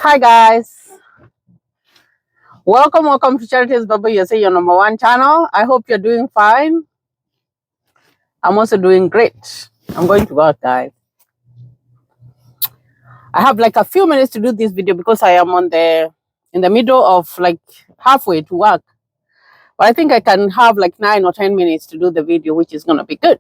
Hi guys, welcome to Charities Baba USA, your number one channel. I hope you're doing fine. I'm also doing great. I'm going to work, guys. I have like a few minutes to do this video because I am in the middle of like halfway to work. But I think I can have like 9 or 10 minutes to do the video, which is gonna be good.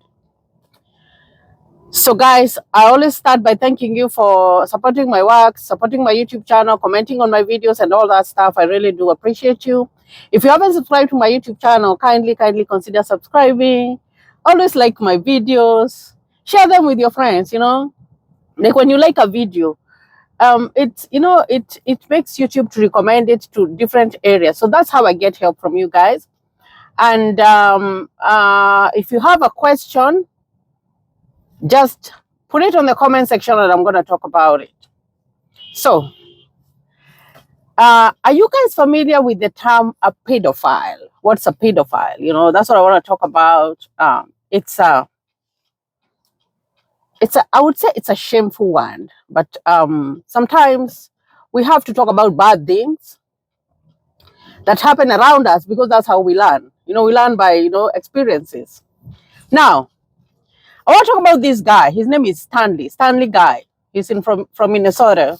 So guys, I always start by thanking you for supporting my work, supporting my YouTube channel, commenting on my videos and all that stuff. I really do appreciate you. If you haven't subscribed to my YouTube channel, kindly consider subscribing. Always like my videos, share them with your friends, Like when you like a video, it makes YouTube to recommend it to different areas. So that's how I get help from you guys. And if you have a question, just put it on the comment section and I'm going to talk about it. So, are you guys familiar with the term a pedophile? What's a pedophile? That's what I want to talk about. I would say it's a shameful one, but sometimes we have to talk about bad things that happen around us because that's how we learn. We learn by, experiences. Now, I want to talk about this guy. His name is Stanley Guy. He's from Minnesota.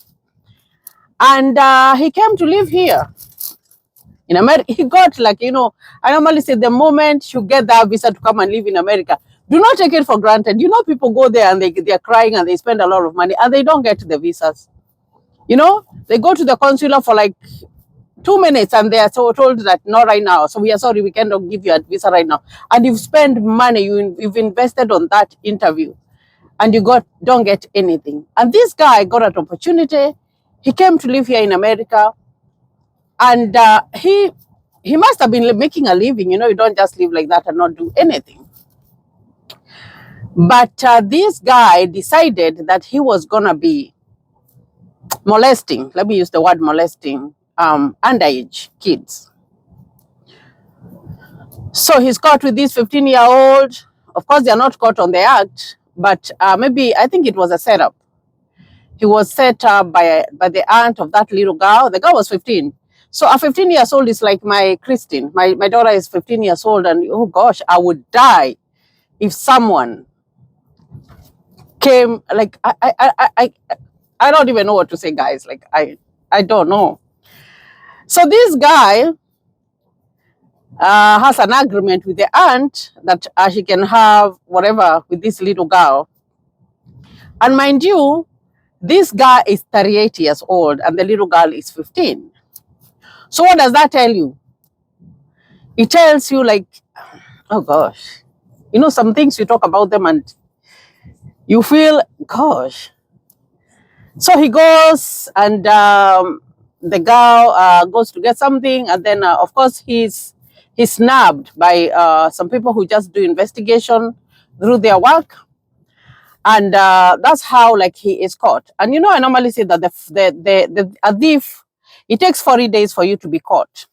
And he came to live here in America. He got I normally say the moment you get that visa to come and live in America, do not take it for granted. People go there and they're crying and they spend a lot of money and they don't get the visas. They go to the consular for like 2 minutes and they are so told that not right now. So we are sorry, we cannot give you a visa right now. And you've spent money, you've invested on that interview and you don't get anything. And this guy got an opportunity. He came to live here in America, and he must have been making a living. You don't just live like that and not do anything. But this guy decided that he was gonna be molesting. Let me use the word molesting underage kids. So he's caught with this 15-year-old. Of course, they are not caught on the act, but maybe I think it was a setup. He was set up by the aunt of that little girl. The girl was 15. So a 15 years old is like my Christine. My daughter is 15 years old, and oh gosh, I would die if someone came. Like I don't even know what to say, guys. Like I don't know. So this guy has an agreement with the aunt that she can have whatever with this little girl. And mind you, this guy is 38 years old and the little girl is 15. So what does that tell you? It tells you like, oh gosh, some things you talk about them and you feel, gosh. So he goes and the girl goes to get something, and then of course he's snapped by some people who just do investigation through their work. And that's how like he is caught. And I normally say that a thief, it takes 40 days for you to be caught.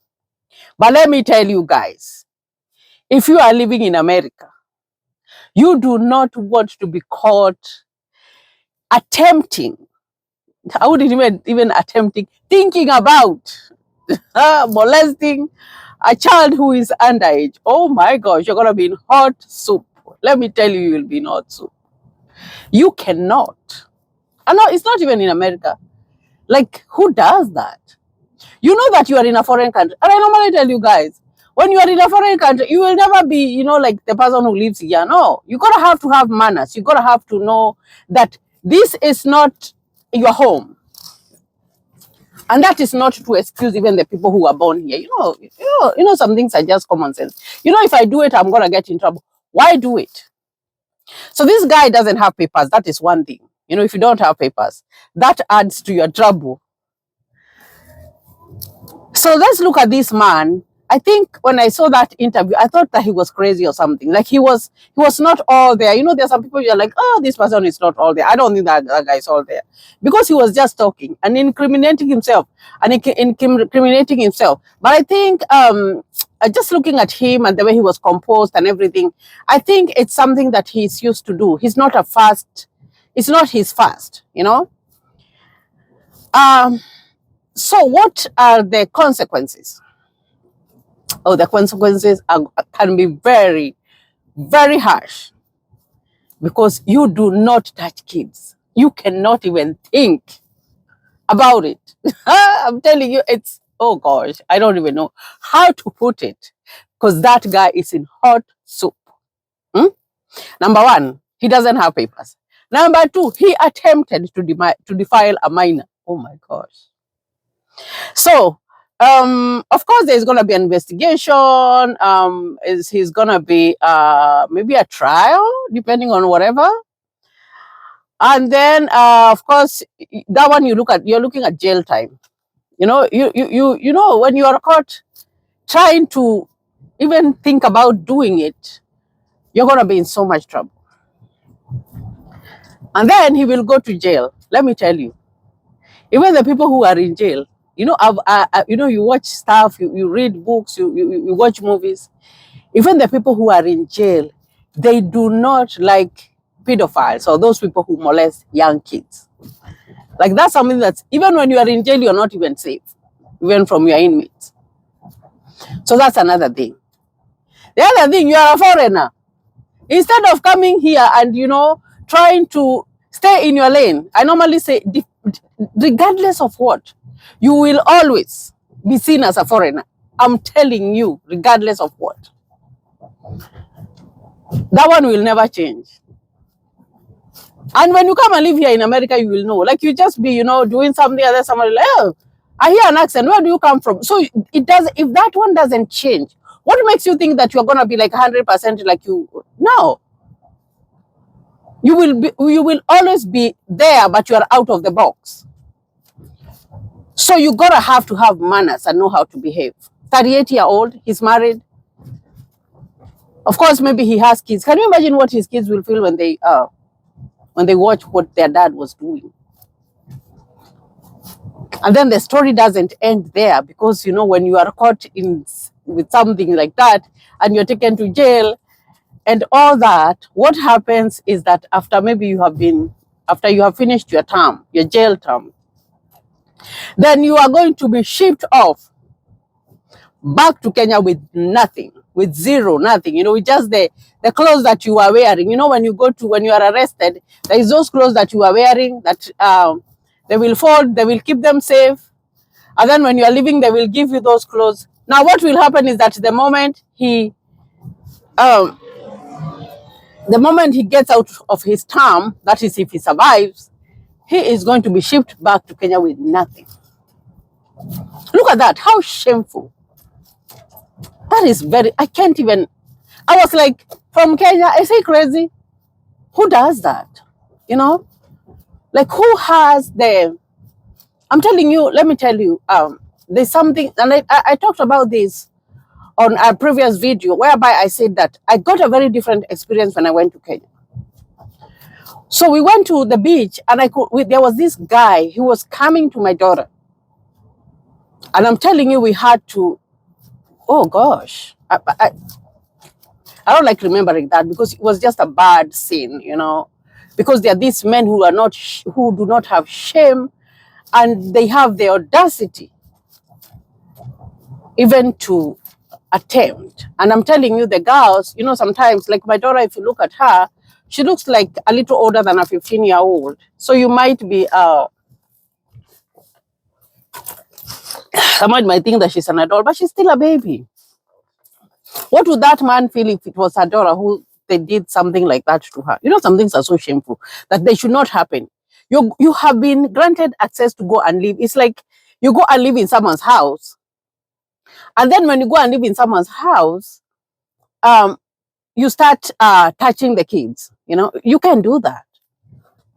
But let me tell you guys, if you are living in America, you do not want to be caught attempting, I wouldn't even attempting, thinking about molesting a child who is underage. Oh my gosh, you're going to be in hot soup. Let me tell you, you'll be in hot soup. You cannot. And no, it's not even in America. Like, who does that? You know that you are in a foreign country. And I normally tell you guys, when you are in a foreign country, you will never be, like the person who lives here. No, you gotta have to have manners. You gotta have to know that this is not your home. And that is not to excuse even the people who are born here. Some things are just common sense. If I do it, I'm gonna get in trouble. Why do it? So this guy doesn't have papers. That is one thing. If you don't have papers, that adds to your trouble. So let's look at this man. I think when I saw that interview, I thought that he was crazy or something. Like he was not all there. There's some people you're like, oh, this person is not all there. I don't think that guy is all there. Because he was just talking and incriminating himself. But I think just looking at him and the way he was composed and everything, I think it's something that he's used to do. It's not his first, So what are the consequences? Oh, the consequences can be very, very harsh, because you do not touch kids. You cannot even think about it. I'm telling you, it's, oh gosh, I don't even know how to put it, because that guy is in hot soup. Hmm? Number one, he doesn't have papers. Number two, he attempted to defile a minor. Oh my gosh. So, of course, there's going to be an investigation. Is he's going to be maybe a trial, depending on whatever. And then, of course, that one you're looking at jail time. You know, you know, when you are caught trying to even think about doing it, you're going to be in so much trouble. And then he will go to jail. Let me tell you, even the people who are in jail, you know, you know, you watch stuff, you read books, you watch movies. Even the people who are in jail, they do not like pedophiles or those people who molest young kids. Like, that's something that's, even when you are in jail, you're not even safe, even from your inmates. So that's another thing. The other thing, you are a foreigner. Instead of coming here and, you know, trying to stay in your lane, I normally say, regardless of what, you will always be seen as a foreigner. I'm telling you, regardless of what. That one will never change. And when you come and live here in America, you will know. Like, you just be, you know, doing something, and then somebody like, oh, I hear an accent. Where do you come from? So it does. If that one doesn't change, what makes you think that you're gonna be like 100% like you? No. You will always be there, but you are out of the box. So you gotta have to have manners and know how to behave. 38-year-old, he's married. Of course, maybe he has kids. Can you imagine what his kids will feel when they watch what their dad was doing? And then the story doesn't end there, because, you know, when you are caught with something like that and you're taken to jail and all that, what happens is that after you have finished your term, your jail term, then you are going to be shipped off back to Kenya with nothing, with zero, nothing, you know, with just the clothes that you are wearing. You know, when you are arrested, there is those clothes that you are wearing that they will fold, they will keep them safe. And then when you are leaving, they will give you those clothes. Now, what will happen is that the moment he gets out of his term, that is, if he survives, he is going to be shipped back to Kenya with nothing. Look at that. How shameful. That is I can't even, I was like, from Kenya, is he crazy? Who does that? You know, like, who has I'm telling you, let me tell you, there's something, and I talked about this on a previous video, whereby I said that I got a very different experience when I went to Kenya. So we went to the beach, and there was this guy, he was coming to my daughter. And I'm telling you, we had to, oh gosh, I don't like remembering that, because it was just a bad scene, you know, because there are these men who do not have shame, and they have the audacity even to attempt. And I'm telling you, the girls, you know, sometimes, like my daughter, if you look at her, she looks like a little older than a 15-year-old. So you might be, someone might think that she's an adult, but she's still a baby. What would that man feel if it was her daughter who they did something like that to her? You know, some things are so shameful that they should not happen. You have been granted access to go and live. It's like you go and live in someone's house, and then when you go and live in someone's house, you start touching the kids. You know, you can do that.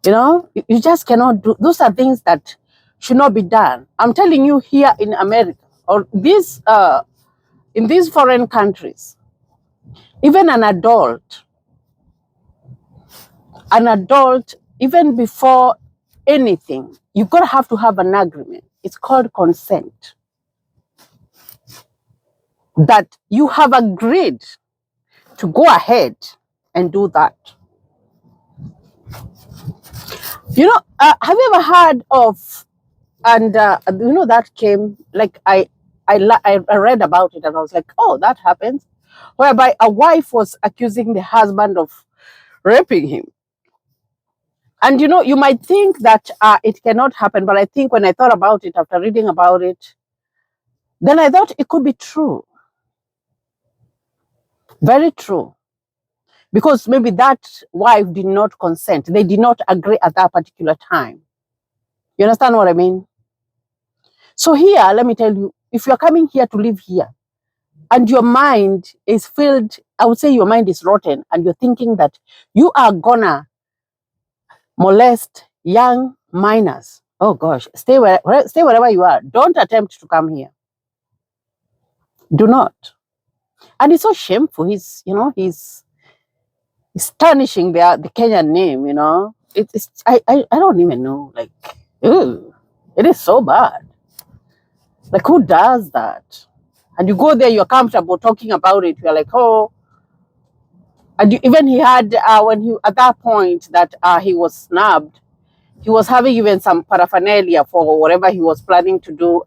You know, you just cannot do. Those are things that should not be done. I'm telling you, here in America or in these foreign countries, even an adult, even before anything, you've got to have an agreement. It's called consent. That you have agreed to go ahead and do that. You know, have you ever heard of And that came like I read about it and I was like, oh, that happens, whereby a wife was accusing the husband of raping him. And you might think that it cannot happen, but I think when I thought about it after reading about it, then I thought it could be true, very true, because maybe that wife did not consent. They did not agree at that particular time. You understand what I mean? So here, let me tell you, if you're coming here to live here and your mind is filled, I would say your mind is rotten, and you're thinking that you are gonna molest young minors. Oh gosh, stay wherever you are. Don't attempt to come here. Do not. And it's so shameful. He's tarnishing the Kenyan name. I don't even know. Like, ew, it is so bad. Like, who does that? And you go there, you're comfortable talking about it. You're like, oh. And even he had when he at that point that he was snubbed, he was having even some paraphernalia for whatever he was planning to do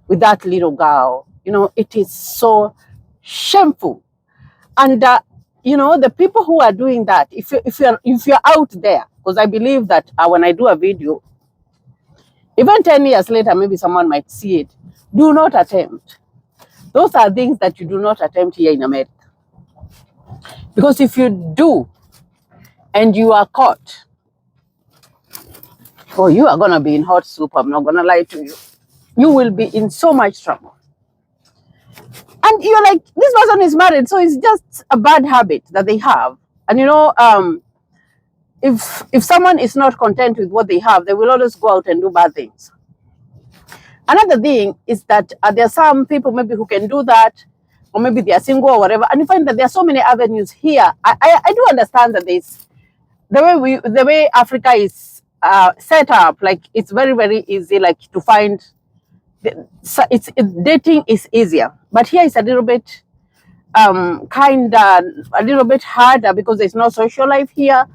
with that little girl. It is so shameful. And the people who are doing that, if you're out there, because I believe that when I do a video, even 10 years later, maybe someone might see it. Do not attempt. Those are things that you do not attempt here in America. Because if you do and you are caught, oh, you are going to be in hot soup. I'm not going to lie to you. You will be in so much trouble. And you're like, this person is married, so it's just a bad habit that they have. And if someone is not content with what they have, they will always go out and do bad things. Another thing is that there are some people maybe who can do that, or maybe they are single or whatever, and you find that there are so many avenues here. I do understand that there's the way Africa is set up, like it's very, very easy, like to find. Dating is easier, but here it's a little bit a little bit harder because there's no social life here.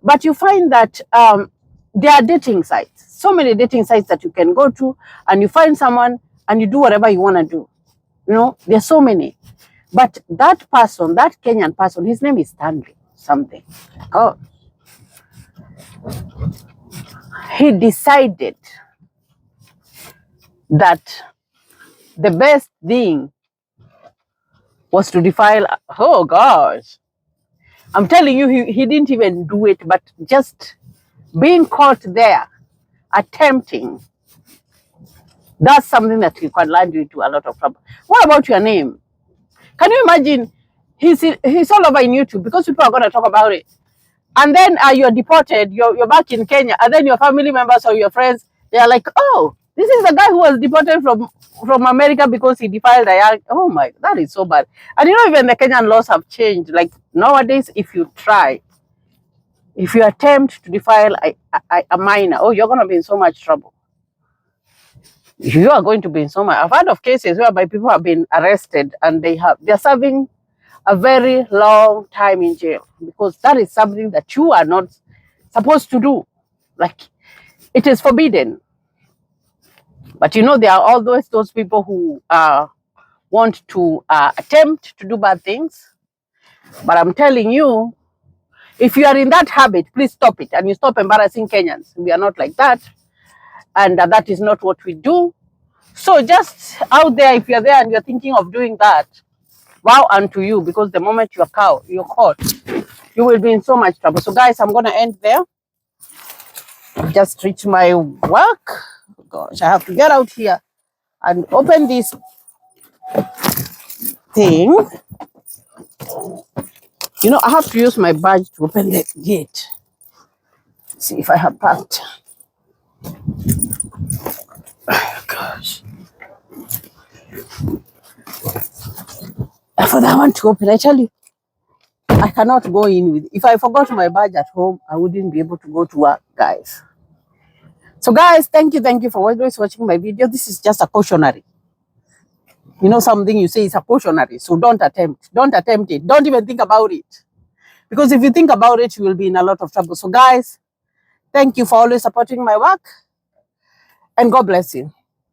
But you find that there are dating sites, so many dating sites that you can go to, and you find someone and you do whatever you want to do. There's so many. But that person, that Kenyan person, his name is Stanley something. Oh, he decided that the best thing was to defile. Oh gosh, I'm telling you, he didn't even do it, but just being caught there attempting, that's something that can land you into a lot of trouble. What about your name? Can you imagine? He's all over in YouTube because people are going to talk about it. And then you're deported, you're back in Kenya, and then your family members or your friends, they're like, oh, this is the guy who was deported from America because he defiled a young. Oh my, that is so bad. And even the Kenyan laws have changed. Like nowadays, if you attempt to defile a minor, oh, you're going to be in so much trouble. You are going to be in so much. I've heard of cases whereby people have been arrested and they're serving a very long time in jail because that is something that you are not supposed to do. Like, it is forbidden. But there are always those people who want to attempt to do bad things. But I'm telling you, if you are in that habit, please stop it and you stop embarrassing Kenyans. We are not like that. And that is not what we do. So just out there, if you're there and you're thinking of doing that, vow unto you, because the moment you're caught, you will be in so much trouble. So guys, I'm going to end there. Just reach my work. Gosh, I have to get out here and open this thing. I have to use my badge to open the gate. See if I have parked. Oh, gosh. For that one to open, I tell you, I cannot go in with. If I forgot my badge at home, I wouldn't be able to go to work, guys. So, guys, thank you for always watching my video. This is just a cautionary. Something you say is a cautionary, so don't attempt it. Don't even think about it. Because if you think about it, you will be in a lot of trouble. So, guys, thank you for always supporting my work. and God bless you.